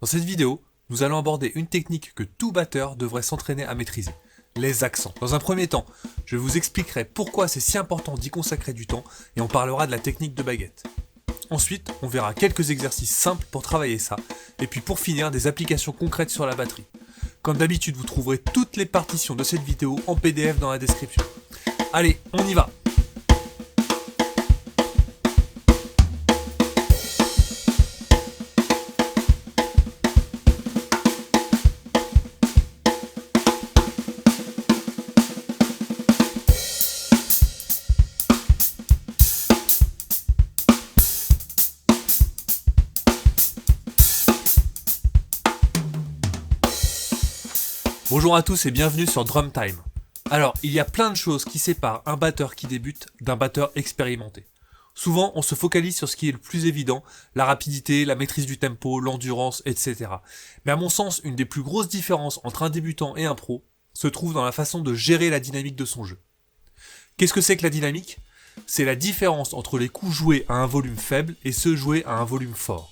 Dans cette vidéo, nous allons aborder une technique que tout batteur devrait s'entraîner à maîtriser, les accents. Dans un premier temps, je vous expliquerai pourquoi c'est si important d'y consacrer du temps et on parlera de la technique de baguette. Ensuite, on verra quelques exercices simples pour travailler ça, et puis pour finir, des applications concrètes sur la batterie. Comme d'habitude, vous trouverez toutes les partitions de cette vidéo en PDF dans la description. Allez, on y va! Bonjour à tous et bienvenue sur Drum Time. Alors, il y a plein de choses qui séparent un batteur qui débute d'un batteur expérimenté. Souvent, on se focalise sur ce qui est le plus évident, la rapidité, la maîtrise du tempo, l'endurance, etc. Mais à mon sens, une des plus grosses différences entre un débutant et un pro se trouve dans la façon de gérer la dynamique de son jeu. Qu'est-ce que c'est que la dynamique ? C'est la différence entre les coups joués à un volume faible et ceux joués à un volume fort.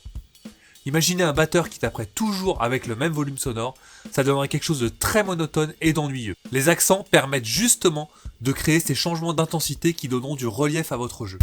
Imaginez un batteur qui t'apprête toujours avec le même volume sonore, ça donnerait quelque chose de très monotone et d'ennuyeux. Les accents permettent justement de créer ces changements d'intensité qui donneront du relief à votre jeu.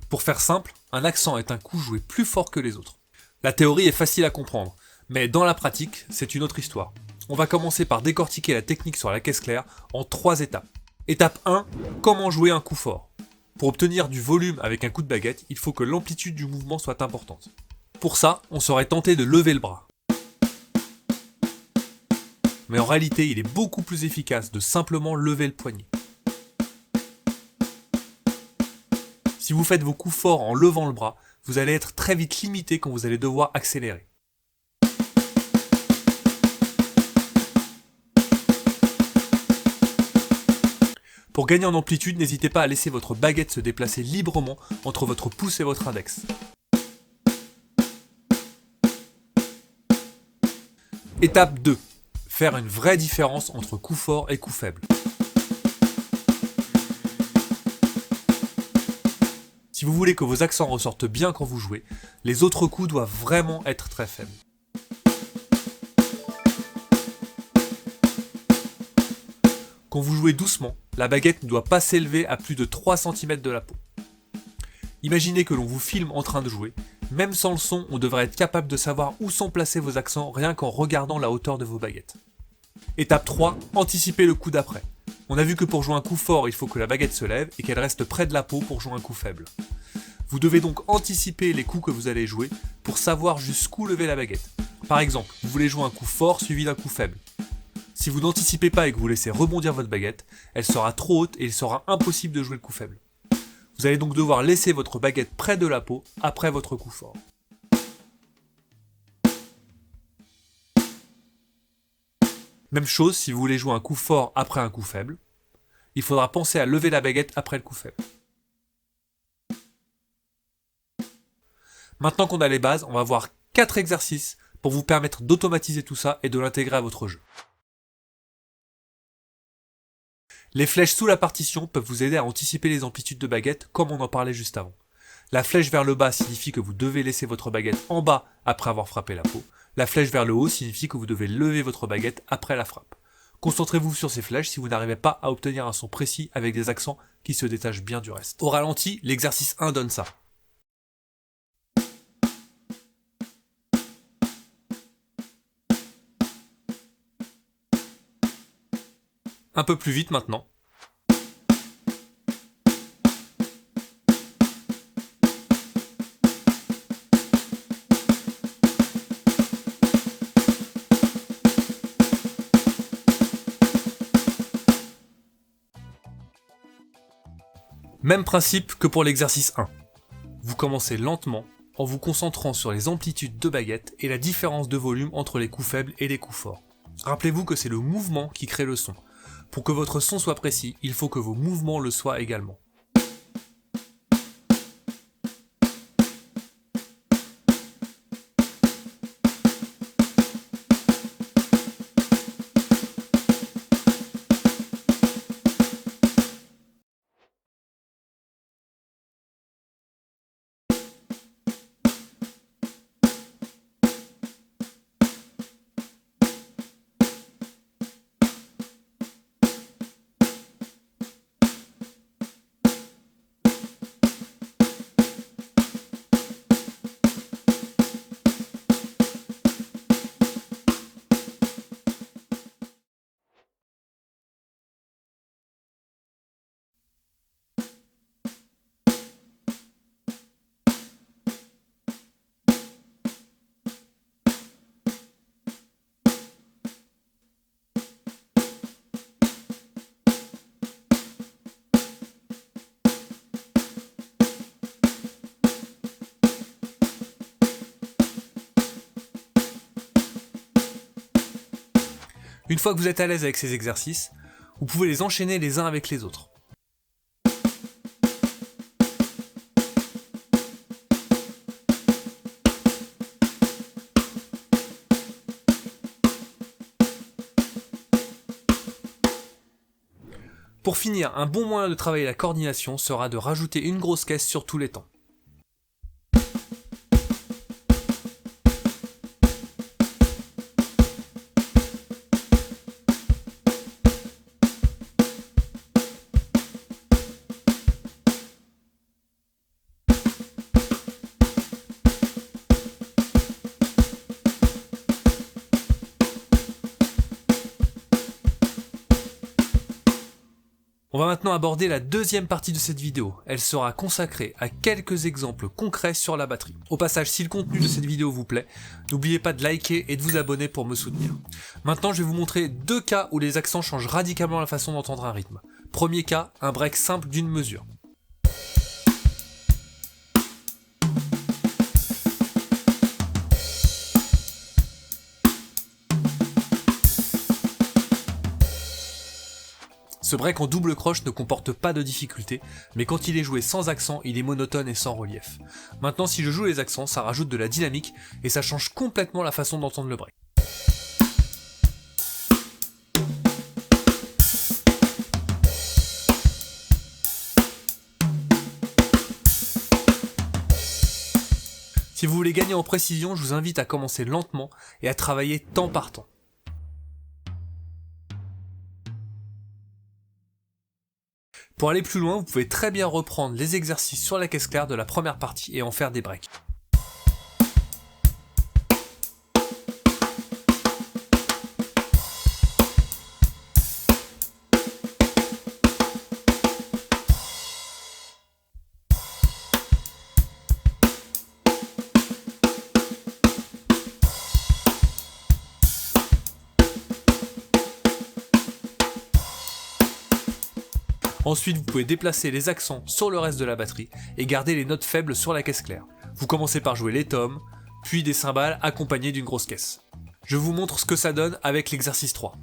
Pour faire simple, un accent est un coup joué plus fort que les autres. La théorie est facile à comprendre, mais dans la pratique, c'est une autre histoire. On va commencer par décortiquer la technique sur la caisse claire en 3 étapes. Étape 1, comment jouer un coup fort. Pour obtenir du volume avec un coup de baguette, il faut que l'amplitude du mouvement soit importante. Pour ça, on serait tenté de lever le bras. Mais en réalité, il est beaucoup plus efficace de simplement lever le poignet. Si vous faites vos coups forts en levant le bras, vous allez être très vite limité quand vous allez devoir accélérer. Pour gagner en amplitude, n'hésitez pas à laisser votre baguette se déplacer librement entre votre pouce et votre index. Étape 2. Faire une vraie différence entre coup fort et coup faible. Si vous voulez que vos accents ressortent bien quand vous jouez, les autres coups doivent vraiment être très faibles. Quand vous jouez doucement, la baguette ne doit pas s'élever à plus de 3 cm de la peau. Imaginez que l'on vous filme en train de jouer, même sans le son, on devrait être capable de savoir où sont placés vos accents rien qu'en regardant la hauteur de vos baguettes. Étape 3, anticipez le coup d'après. On a vu que pour jouer un coup fort, il faut que la baguette se lève et qu'elle reste près de la peau pour jouer un coup faible. Vous devez donc anticiper les coups que vous allez jouer pour savoir jusqu'où lever la baguette. Par exemple, vous voulez jouer un coup fort suivi d'un coup faible. Si vous n'anticipez pas et que vous laissez rebondir votre baguette, elle sera trop haute et il sera impossible de jouer le coup faible. Vous allez donc devoir laisser votre baguette près de la peau après votre coup fort. Même chose si vous voulez jouer un coup fort après un coup faible, il faudra penser à lever la baguette après le coup faible. Maintenant qu'on a les bases, on va voir 4 exercices pour vous permettre d'automatiser tout ça et de l'intégrer à votre jeu. Les flèches sous la partition peuvent vous aider à anticiper les amplitudes de baguette comme on en parlait juste avant. La flèche vers le bas signifie que vous devez laisser votre baguette en bas après avoir frappé la peau. La flèche vers le haut signifie que vous devez lever votre baguette après la frappe. Concentrez-vous sur ces flèches si vous n'arrivez pas à obtenir un son précis avec des accents qui se détachent bien du reste. Au ralenti, l'exercice 1 donne ça. Un peu plus vite maintenant. Même principe que pour l'exercice 1. Vous commencez lentement en vous concentrant sur les amplitudes de baguette et la différence de volume entre les coups faibles et les coups forts. Rappelez-vous que c'est le mouvement qui crée le son. Pour que votre son soit précis, il faut que vos mouvements le soient également. Une fois que vous êtes à l'aise avec ces exercices, vous pouvez les enchaîner les uns avec les autres. Pour finir, un bon moyen de travailler la coordination sera de rajouter une grosse caisse sur tous les temps. On va maintenant aborder la deuxième partie de cette vidéo. Elle sera consacrée à quelques exemples concrets sur la batterie. Au passage, si le contenu de cette vidéo vous plaît, n'oubliez pas de liker et de vous abonner pour me soutenir. Maintenant, je vais vous montrer deux cas où les accents changent radicalement la façon d'entendre un rythme. Premier cas, un break simple d'une mesure. Ce break en double croche ne comporte pas de difficulté, mais quand il est joué sans accent, il est monotone et sans relief. Maintenant, si je joue les accents, ça rajoute de la dynamique et ça change complètement la façon d'entendre le break. Si vous voulez gagner en précision, je vous invite à commencer lentement et à travailler temps par temps. Pour aller plus loin, vous pouvez très bien reprendre les exercices sur la caisse claire de la première partie et en faire des breaks. Ensuite, vous pouvez déplacer les accents sur le reste de la batterie et garder les notes faibles sur la caisse claire. Vous commencez par jouer les tomes, puis des cymbales accompagnées d'une grosse caisse. Je vous montre ce que ça donne avec l'exercice 3.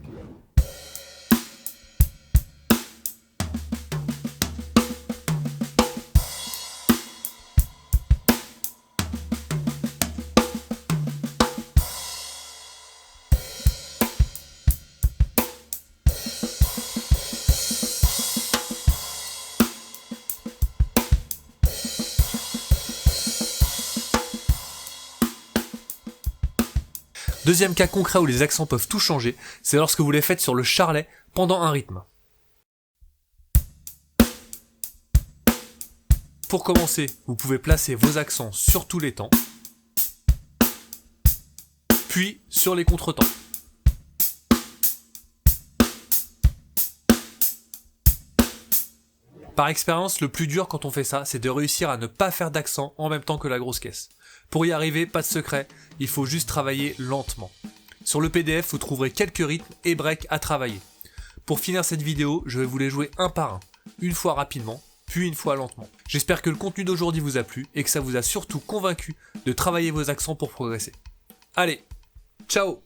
Deuxième cas concret où les accents peuvent tout changer, c'est lorsque vous les faites sur le charlet pendant un rythme. Pour commencer, vous pouvez placer vos accents sur tous les temps, puis sur les contretemps. Par expérience, le plus dur quand on fait ça, c'est de réussir à ne pas faire d'accent en même temps que la grosse caisse. Pour y arriver, pas de secret, il faut juste travailler lentement. Sur le PDF, vous trouverez quelques rythmes et breaks à travailler. Pour finir cette vidéo, je vais vous les jouer un par un, une fois rapidement, puis une fois lentement. J'espère que le contenu d'aujourd'hui vous a plu et que ça vous a surtout convaincu de travailler vos accents pour progresser. Allez, ciao!